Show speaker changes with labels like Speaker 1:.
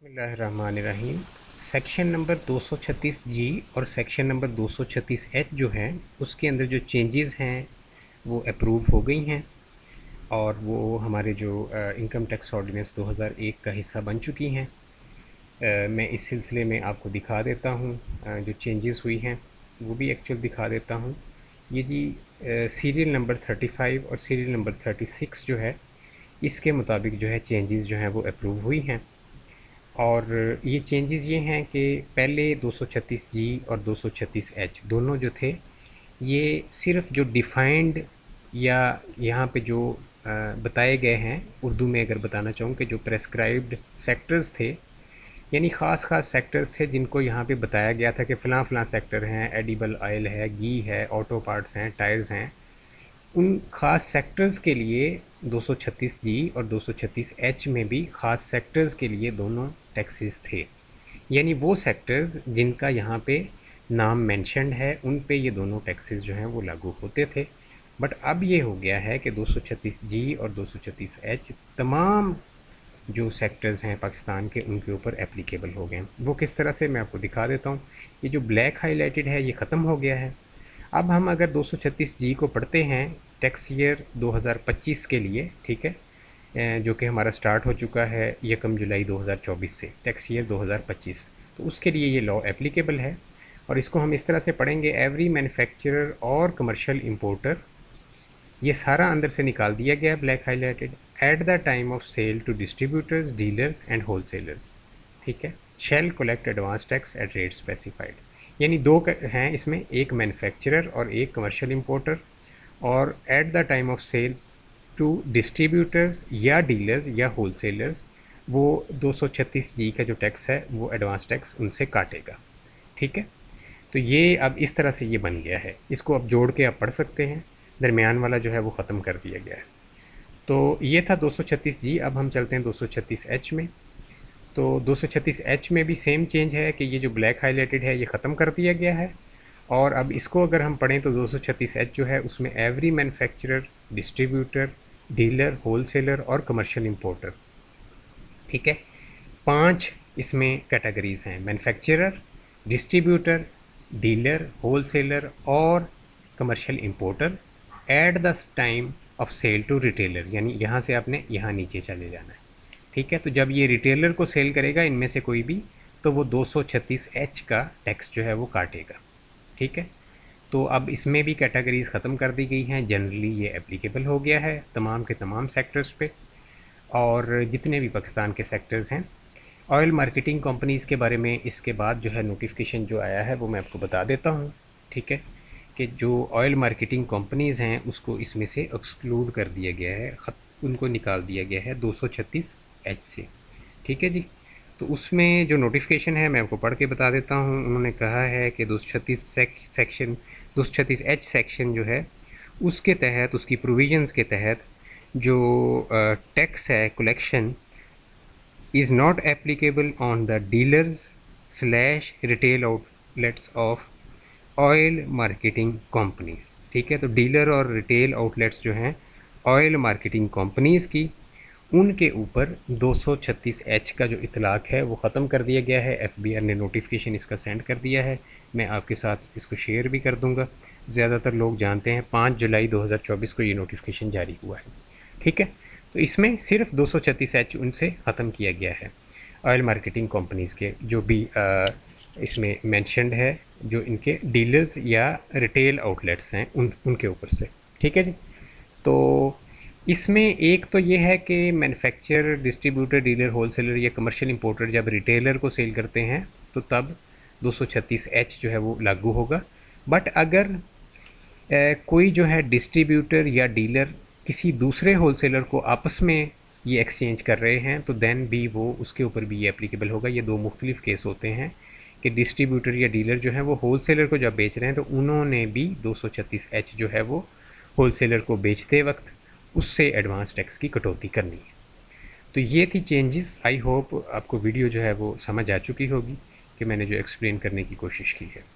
Speaker 1: बिस्मिल्लाहिर्रहमानिर्रहीम। Section number 236 जी और section number 236 H जो है उसके अंदर जो चेंजेस हैं वो अप्रूव हो गई हैं और वो हमारे जो इनकम टैक्स ऑर्डिनेंस 2001 का हिस्सा बन चुकी हैं। मैं इस सिलसिले में आपको दिखा देता हूँ जो चेंजेस हुई हैं वो भी एक्चुअल दिखा देता हूँ। ये जी सीरियल नंबर 35 और सीरियल नंबर 36 जो है इसके मुताबिक जो है चेंजेस जो हैं वो अप्रूव हुई हैं। और ये चेंजेस ये हैं कि पहले 236 जी और 236 एच दोनों जो थे ये सिर्फ जो डिफ़ाइंड या यहाँ पे जो बताए गए हैं, उर्दू में अगर बताना चाहूँ कि जो प्रेस्क्राइब्ड सेक्टर्स थे, यानी ख़ास सेक्टर्स थे जिनको यहाँ पे बताया गया था कि फ़लाँ फ़लाँ सेक्टर हैं, एडिबल ऑयल है, घी है, ऑटो पार्ट्स हैं, टायर्स हैं। उन ख़ास सेक्टर्स के लिए 236 जी और 236 एच में भी ख़ास सेक्टर्स के लिए दोनों टैक्सेस थे। यानी वो सेक्टर्स जिनका यहाँ पे नाम मेंशन्ड है उन पे ये दोनों टैक्सेस जो हैं वो लागू होते थे। बट अब ये हो गया है कि 236 जी और 236 एच तमाम जो सेक्टर्स हैं पाकिस्तान के उनके ऊपर एप्लीकेबल हो गए हैं। वो किस तरह से मैं आपको दिखा देता हूँ। ये जो ब्लैक हाईलाइटेड है ये ख़त्म हो गया है। अब हम अगर 236 जी को पढ़ते हैं टैक्स ईयर 2025 के लिए, ठीक है, जो कि हमारा स्टार्ट हो चुका है 1 जुलाई 2024 से टैक्स ईयर 2025, तो उसके लिए ये लॉ एप्लीकेबल है। और इसको हम इस तरह से पढ़ेंगे, एवरी मैन्युफैक्चरर और कमर्शियल इंपोर्टर, ये सारा अंदर से निकाल दिया गया black highlighted, at the time of sale to distributors, dealers and wholesalers, ठीक है, shall collect advance tax at rate specified. यानी दो हैं इसमें, एक मैन्युफैक्चरर और एक कमर्शियल इंपोर्टर। और at the time of sale to distributors या डीलर्स या होलसेलर्स, वो 236 जी का जो टैक्स है वो एडवांस टैक्स उनसे काटेगा, ठीक है। तो ये अब इस तरह से ये बन गया है, इसको अब जोड़ के आप पढ़ सकते हैं। दरमियान वाला जो है वो ख़त्म कर दिया गया है। तो ये था 236 जी। अब हम चलते हैं 236 एच में। तो 236 एच में भी सेम चेंज है कि ये जो ब्लैक हाईलाइटेड है ये ख़त्म कर दिया गया है। और अब इसको अगर हम पढ़ें तो 236 एच जो है उसमें every manufacturer, distributor, dealer, wholesaler और कमर्शियल इंपोर्टर, ठीक है, 5 इसमें कैटेगरीज़ हैं, मैन्युफैक्चरर, डिस्ट्रीब्यूटर, डीलर, होलसेलर और commercial importer at the time of sale to retailer. यानी यहाँ से आपने यहाँ नीचे चले जाना है, ठीक है। तो जब ये रिटेलर को सेल करेगा इनमें से कोई भी, तो वो 236 एच का टैक्स जो है वो काटेगा, ठीक है। तो अब इसमें भी कैटेगरीज़ ख़त्म कर दी गई हैं, जनरली ये एप्लीकेबल हो गया है तमाम के तमाम सेक्टर्स पे। और जितने भी पाकिस्तान के सेक्टर्स हैं, ऑयल मार्केटिंग कंपनीज़ के बारे में इसके बाद जो है नोटिफिकेशन जो आया है वो मैं आपको बता देता हूँ, ठीक है, कि जो ऑयल मार्केटिंग कंपनीज़ हैं उसको इसमें से एक्सक्लूड कर दिया गया है, उनको निकाल दिया गया है 236 एच से, ठीक है जी। तो उसमें जो नोटिफिकेशन है मैं आपको पढ़ के बता देता हूँ। उन्होंने कहा है कि 236 सेक्शन 236 एच सेक्शन जो है उसके तहत, उसकी प्रोविजंस के तहत जो टैक्स है collection is not applicable on the dealers/retail outlets of oil marketing companies, ठीक है। तो डीलर और रिटेल आउटलेट्स जो हैं ऑयल मार्केटिंग कंपनीज़ की, उनके ऊपर 236 एच का जो इतलाक़ है वो ख़त्म कर दिया गया है। एफबीआर ने नोटिफिकेशन इसका सेंड कर दिया है, मैं आपके साथ इसको शेयर भी कर दूंगा। ज़्यादातर लोग जानते हैं 5 जुलाई 2024 को ये नोटिफिकेशन जारी हुआ है, ठीक है। तो इसमें सिर्फ 236 एच उनसे ख़त्म किया गया है, ऑयल मार्केटिंग कंपनीज़ के जो भी इसमें मेंशन्ड है, जो इनके डीलर्स या रिटेल आउटलेट्स हैं उनके ऊपर से, ठीक है जी। तो इसमें एक तो ये है कि मैन्युफैक्चरर, डिस्ट्रीब्यूटर, डीलर, होलसेलर या कमर्शियल इंपोर्टर जब रिटेलर को सेल करते हैं तो तब 236 एच जो है वो लागू होगा। बट अगर कोई जो है डिस्ट्रीब्यूटर या डीलर किसी दूसरे होलसेलर को आपस में ये एक्सचेंज कर रहे हैं तो देन भी वो उसके ऊपर भी ये एप्लीकेबल होगा। ये दो मुख्तलिफ केस होते हैं कि डिस्ट्रीब्यूटर या डीलर जो है वो होलसेलर को जब बेच रहे हैं तो उन्होंने भी 236 एच जो है वो होलसेलर को बेचते वक्त उससे एडवांस टैक्स की कटौती करनी है। तो ये थी चेंजेस। आई होप आपको वीडियो जो है वो समझ आ चुकी होगी कि मैंने जो एक्सप्लेन करने की कोशिश की है।